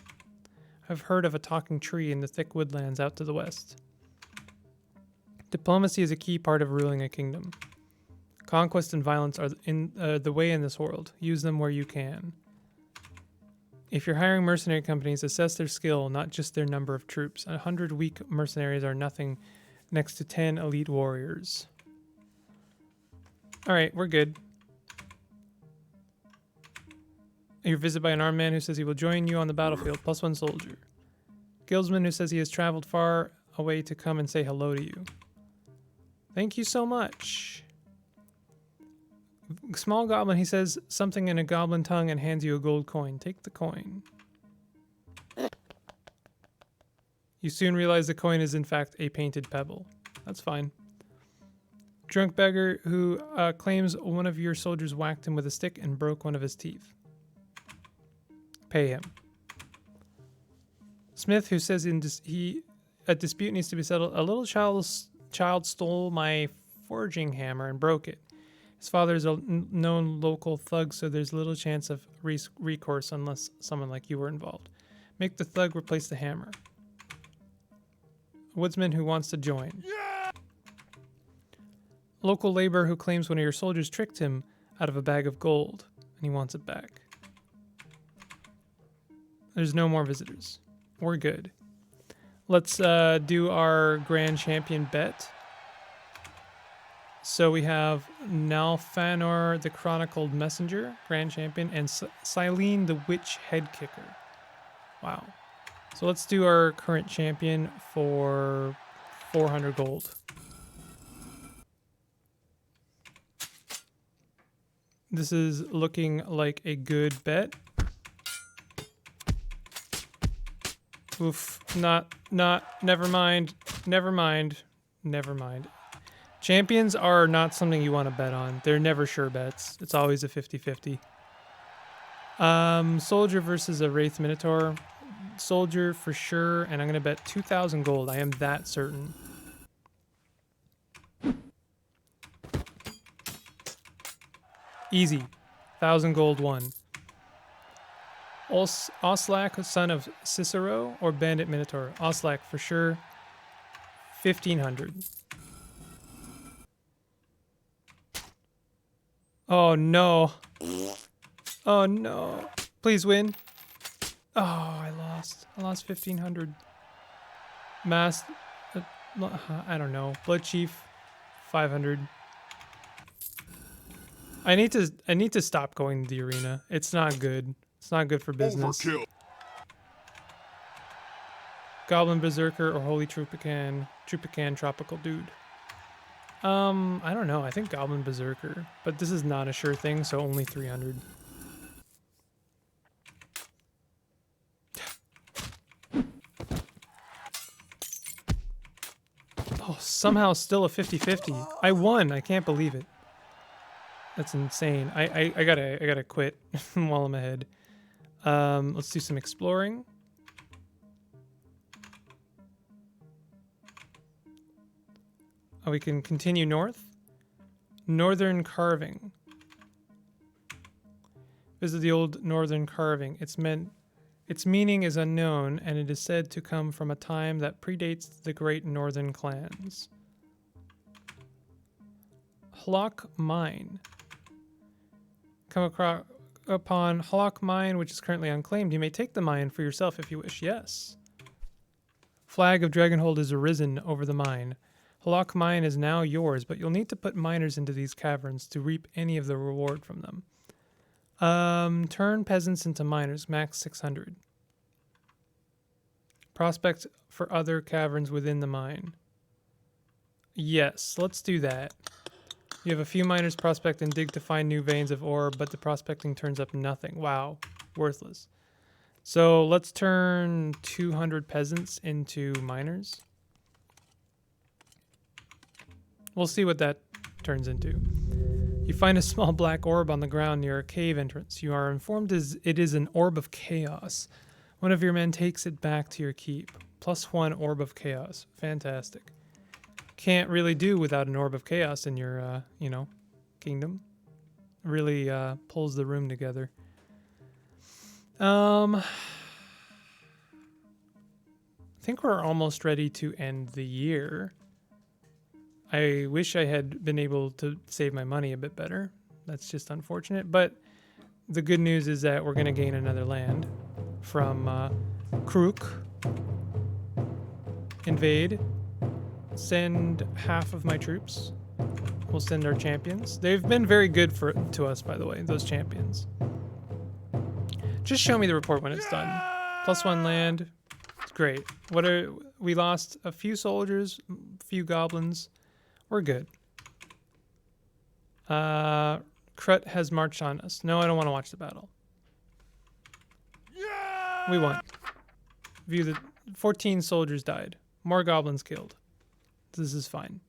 I've heard of a talking tree in the thick woodlands out to the west. Diplomacy is a key part of ruling a kingdom. Conquest and violence are the way in this world. Use them where you can. If you're hiring mercenary companies, assess their skill, not just their number of troops. 100 weak mercenaries are nothing next to 10 elite warriors. All right, we're good. You're visited by an armed man who says he will join you on the battlefield. +1 soldier. Guildsman who says he has traveled far away to come and say hello to you. Thank you so much. Small goblin, he says something in a goblin tongue and hands you a gold coin. Take the coin. You soon realize the coin is in fact a painted pebble. That's fine. Drunk beggar who claims one of your soldiers whacked him with a stick and broke one of his teeth. Pay him. Smith who says a dispute needs to be settled. A little child stole my forging hammer and broke it. His father is a known local thug, so there's little chance of recourse unless someone like you were involved. Make the thug replace the hammer. Woodsman who wants to join. Yeah! Local laborer who claims one of your soldiers tricked him out of a bag of gold, and he wants it back. There's no more visitors. We're good. Let's do our Grand Champion bet. So we have Nalfanor, the Chronicled Messenger, Grand Champion, and Silene, the Witch Head Kicker. Wow. So let's do our current champion for 400 gold. This is looking like a good bet. Oof, never mind. Champions are not something you want to bet on. They're never sure bets. It's always a 50-50. Soldier versus a Wraith Minotaur. Soldier for sure, and I'm going to bet 2,000 gold. I am that certain. Easy. 1,000 gold won. Oslak, son of Cicero, or Bandit Minotaur? Oslak for sure. 1,500. Oh no. Oh no. Please win. Oh, I lost. I lost 1,500. Mass. I don't know. Blood Chief. 500. I need to stop going to the arena. It's not good. It's not good for business. Overkill. Goblin Berserker or Holy Trupican Tropical Dude. I don't know. I think Goblin Berserker, but this is not a sure thing, so only 300. Oh, somehow still a 50-50. I won. I can't believe it. That's insane. I gotta quit while I'm ahead. Let's do some exploring. we can continue north. Northern carving. Visit the old northern carving. Its meaning is unknown, and it is said to come from a time that predates the great northern clans. Hlock Mine. Come upon Hlock Mine, which is currently unclaimed. You may take the mine for yourself if you wish. Yes. Flag of Dragonhold is arisen over the mine. Hlock Mine is now yours, but you'll need to put miners into these caverns to reap any of the reward from them. Turn peasants into miners, max 600. Prospect for other caverns within the mine. Yes, let's do that. You have a few miners prospect and dig to find new veins of ore, but the prospecting turns up nothing. Wow, worthless. So let's turn 200 peasants into miners. We'll see what that turns into. You find a small black orb on the ground near a cave entrance. You are informed it is an orb of chaos. One of your men takes it back to your keep. +1 orb of chaos. Fantastic. Can't really do without an orb of chaos in your, kingdom. Really pulls the room together. I think we're almost ready to end the year. I wish I had been able to save my money a bit better. That's just unfortunate. But the good news is that we're going to gain another land from Krook. Invade. Send half of my troops. We'll send our champions. They've been very good to us, by the way, those champions. Just show me the report when it's done. +1 land. It's great. We lost a few soldiers, a few goblins. We're good. Krut has marched on us. No, I don't want to watch the battle. We won. View the 14 soldiers died. More goblins killed. This is fine.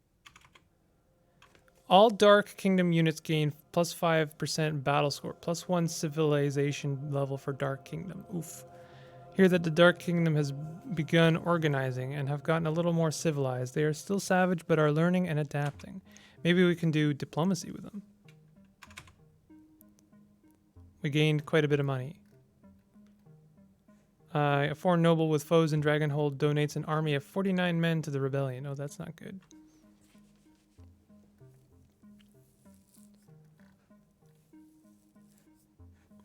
All Dark Kingdom units gain +5% battle score, +1 civilization level for Dark Kingdom. Oof. Hear that the Dark Kingdom has begun organizing and have gotten a little more civilized. They are still savage, but are learning and adapting. Maybe we can do diplomacy with them. We gained quite a bit of money. A foreign noble with foes in Dragonhold donates an army of 49 men to the rebellion. Oh, that's not good.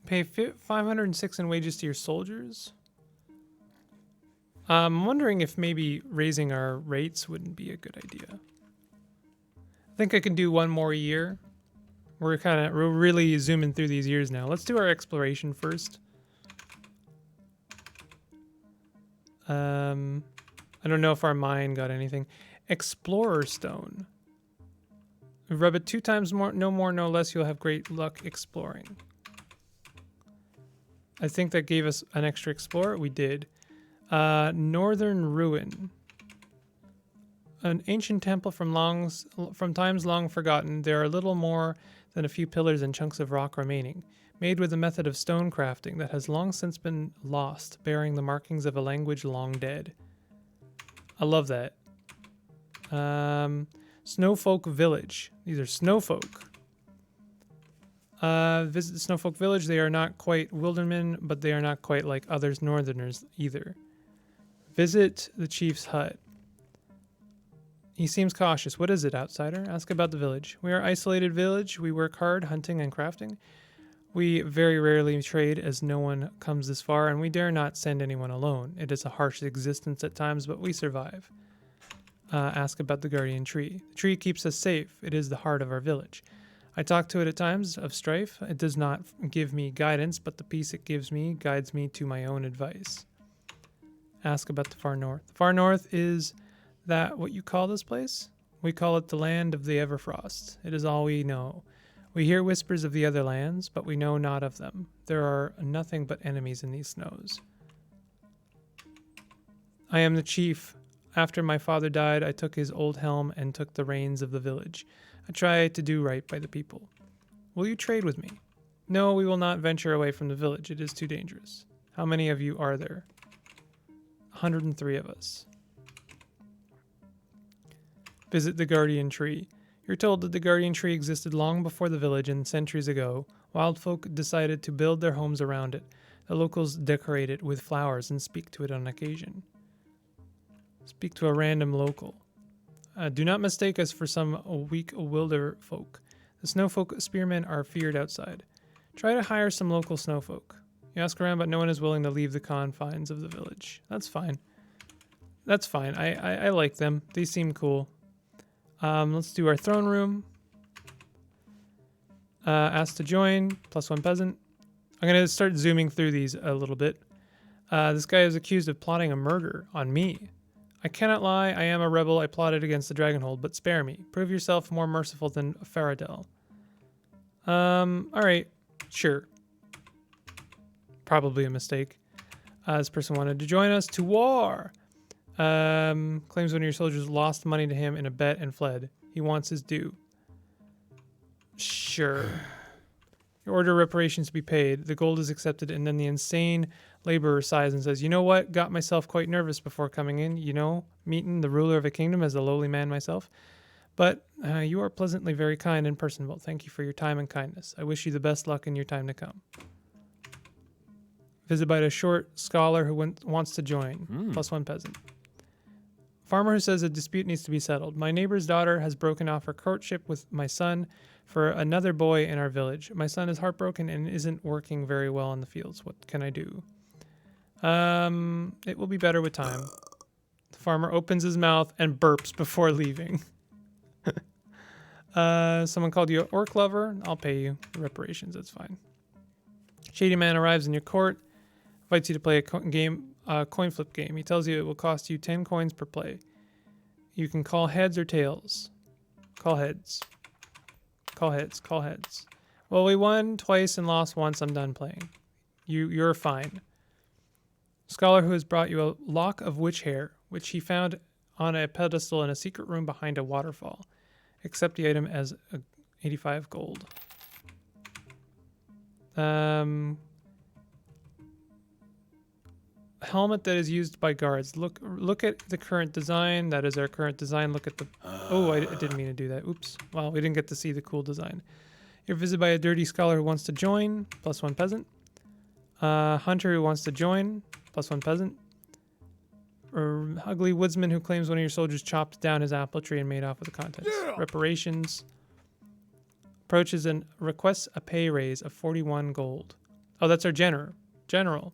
Pay 506 in wages to your soldiers. I'm wondering if maybe raising our rates wouldn't be a good idea. I think I can do one more year. We're really zooming through these years now. Let's do our exploration first. I don't know if our mine got anything. Explorer Stone. Rub it 2 times more, no more, no less. You'll have great luck exploring. I think that gave us an extra explorer. We did. Northern Ruin. An ancient temple from times long forgotten. There are little more than a few pillars and chunks of rock remaining, made with a method of stone crafting that has long since been lost, bearing the markings of a language long dead. I love that. Snowfolk Village. These are snowfolk. Visit the Snowfolk Village. They are not quite wildermen, but they are not quite like others northerners either. Visit the chief's hut. He seems cautious. What is it, outsider? Ask about the village. We are an isolated village. We work hard hunting and crafting. We very rarely trade, as no one comes this far, and we dare not send anyone alone. It is a harsh existence at times, but we survive. Ask about the guardian tree. The tree keeps us safe. It is the heart of our village. I talk to it at times of strife. It does not give me guidance, but the peace it gives me guides me to my own advice. Ask about the far north. The far north is that what you call this place? We call it the land of the Everfrost. It is all we know. We hear whispers of the other lands, but we know not of them. There are nothing but enemies in these snows. I am the chief. After my father died, I took his old helm and took the reins of the village. I try to do right by the people. Will you trade with me? No, we will not venture away from the village. It is too dangerous. How many of you are there? 103 of us. Visit the guardian tree. You're told that the guardian tree existed long before the village and centuries ago. Wild folk decided to build their homes around it. The locals decorate it with flowers and speak to it on occasion. Speak to a random local. Do not mistake us for some weak wilder folk. The snowfolk spearmen are feared outside. Try to hire some local snowfolk. You ask around, but no one is willing to leave the confines of the village. That's fine. That's fine. I like them. They seem cool. Let's do our throne room. Ask to join. +1 peasant. I'm going to start zooming through these a little bit. This guy is accused of plotting a murder on me. I cannot lie. I am a rebel. I plotted against the Dragonhold, but spare me. Prove yourself more merciful than Faradell. Alright. Sure. Probably a mistake. This person wanted to join us to war. Claims one of your soldiers lost money to him in a bet and fled. He wants his due. Sure. You order reparations to be paid. The gold is accepted, and then the insane laborer sighs and says, "You know what? Got myself quite nervous before coming in. You know, meeting the ruler of a kingdom as a lowly man myself. But you are pleasantly very kind and personable. Thank you for your time and kindness. I wish you the best luck in your time to come." Visit by a short scholar who wants to join. +1 peasant. Farmer who says a dispute needs to be settled. My neighbor's daughter has broken off her courtship with my son for another boy in our village. My son is heartbroken and isn't working very well in the fields. What can I do? It will be better with time. The farmer opens his mouth and burps before leaving. Someone called you an orc lover. I'll pay you reparations. That's fine. Shady man arrives in your court, invites you to play a coin flip game. He tells you it will cost you 10 coins per play. You can call heads or tails. Call heads. Call heads. Call heads. Well, we won twice and lost once. I'm done playing. You're fine. Scholar who has brought you a lock of witch hair, which he found on a pedestal in a secret room behind a waterfall. Accept the item as 85 gold. Helmet that is used by guards. Look at the current design. That is our current design. Look at the... Oh, I didn't mean to do that. Oops. Well, we didn't get to see the cool design. You're visited by a dirty scholar who wants to join. +1 peasant. Hunter who wants to join. +1 peasant. Or ugly woodsman who claims one of your soldiers chopped down his apple tree and made off with the contents. Yeah. Reparations. Approaches and requests a pay raise of 41 gold. Oh, that's our general.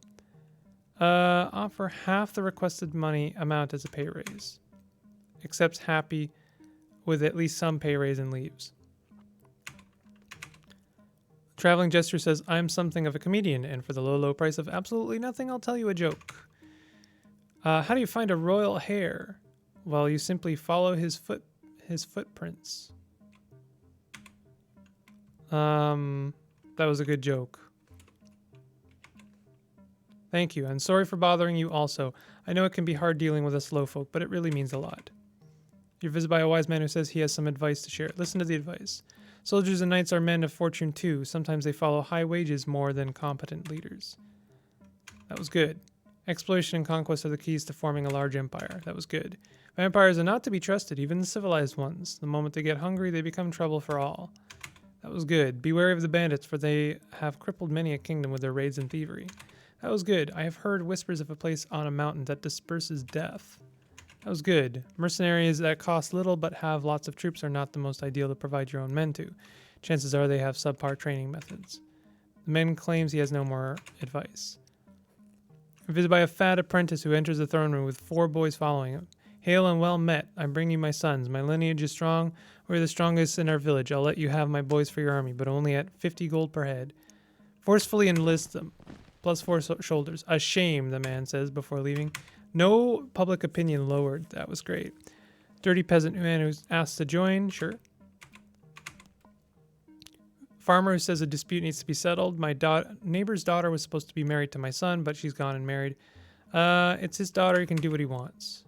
Offer half the requested money amount as a pay raise. Accepts happy with at least some pay raise and leaves. Traveling Jester says, I'm something of a comedian, and for the low price of absolutely nothing, I'll tell you a joke. How do you find a royal hair? Well, you simply follow his footprints. That was a good joke. Thank you, and sorry for bothering you also. I know it can be hard dealing with us slow folk, but it really means a lot. You're visited by a wise man who says he has some advice to share. Listen to the advice. Soldiers and knights are men of fortune too. Sometimes they follow high wages more than competent leaders. That was good. Exploration and conquest are the keys to forming a large empire. That was good. Vampires are not to be trusted, even the civilized ones. The moment they get hungry, they become trouble for all. That was good. Be wary of the bandits, for they have crippled many a kingdom with their raids and thievery. That was good. I have heard whispers of a place on a mountain that disperses death. That was good. Mercenaries that cost little but have lots of troops are not the most ideal to provide your own men to. Chances are they have subpar training methods. The man claims he has no more advice. Visited by a fat apprentice who enters the throne room with 4 boys following him. Hail and well met. I bring you my sons. My lineage is strong. We're the strongest in our village. I'll let you have my boys for your army, but only at 50 gold per head. Forcefully enlist them. +4 shoulders. A shame, the man says before leaving. No public opinion lowered. That was great. Dirty peasant man who's asked to join. Sure. Farmer who says a dispute needs to be settled. My neighbor's daughter was supposed to be married to my son, but she's gone and married. It's his daughter. He can do what he wants.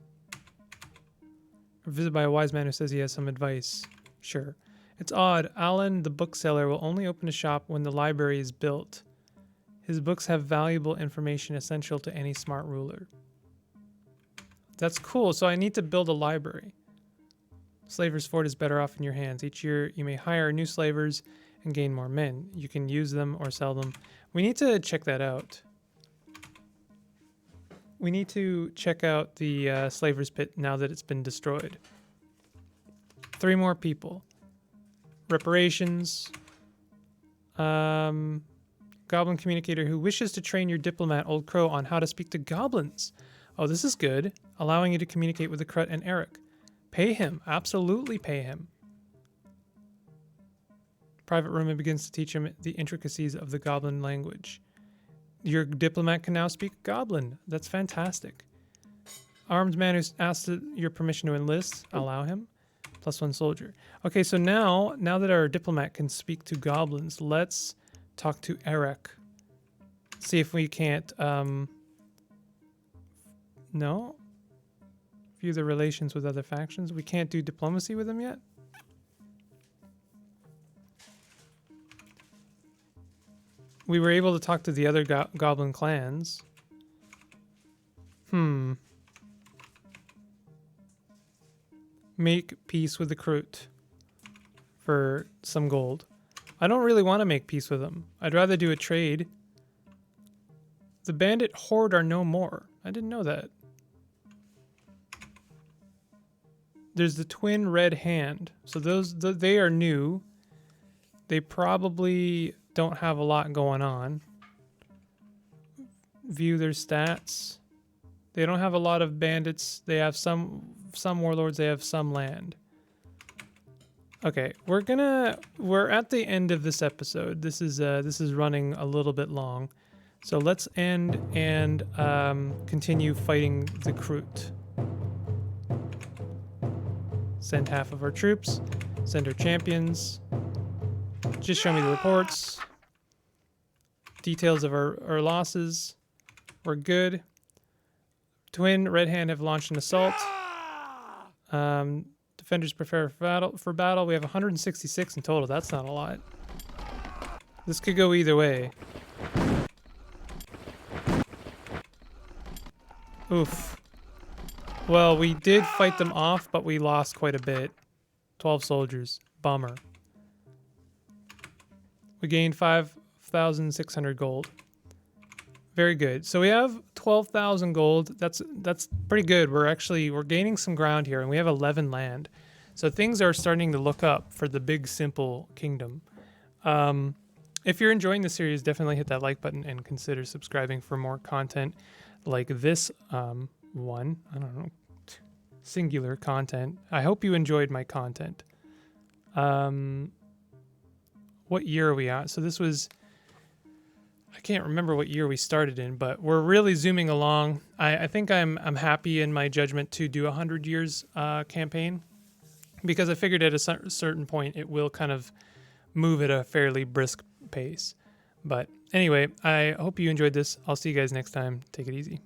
Visited by a wise man who says he has some advice. Sure. It's odd. Alan, the bookseller, will only open a shop when the library is built. His books have valuable information essential to any smart ruler. That's cool. So I need to build a library. Slavers' Fort is better off in your hands. Each year you may hire new slavers and gain more men. You can use them or sell them. We need to check that out. We need to check out the Slavers' Pit now that it's been destroyed. 3 more people. Reparations. Goblin communicator who wishes to train your diplomat, Old Crow, on how to speak to goblins. Oh, this is good. Allowing you to communicate with the Krut and Eric. Pay him. Absolutely pay him. Private Roman begins to teach him the intricacies of the goblin language. Your diplomat can now speak Goblin. That's fantastic. Armed man who asks your permission to enlist. Allow him. +1 soldier. Okay, so now that our diplomat can speak to goblins, let's talk to Eric. See if we can't, no? View the relations with other factions. We can't do diplomacy with them yet? We were able to talk to the other goblin clans. Make peace with the Krut for some gold. I don't really want to make peace with them. I'd rather do a trade. The bandit horde are no more. I didn't know that. There's the twin red hand. So they are new. They probably don't have a lot going on. View their stats. They don't have a lot of bandits. They have some warlords. They have some land. Okay, we're at the end of this episode. This is running a little bit long. So let's end and continue fighting the Krut. Send half of our troops. Send our champions. Just show me the reports. Details of our losses. We're good. Twin Red Hand have launched an assault. Defenders prepare for battle. We have 166 in total. That's not a lot. This could go either way. Oof. Well, we did fight them off, but we lost quite a bit. 12 soldiers. Bummer. We gained 5,600 gold. Very good. So we have 12,000 gold. That's pretty good. We're gaining some ground here, and we have 11 land. So things are starting to look up for the big simple kingdom. If you're enjoying the series, definitely hit that like button and consider subscribing for more content like this one. I don't know. Singular content. I hope you enjoyed my content. What year are we at? So this was... I can't remember what year we started in, but we're really zooming along. I think I'm happy in my judgment to do a 100 years campaign, because I figured at a certain point it will kind of move at a fairly brisk pace. But anyway, I hope you enjoyed this. I'll see you guys next time. Take it easy.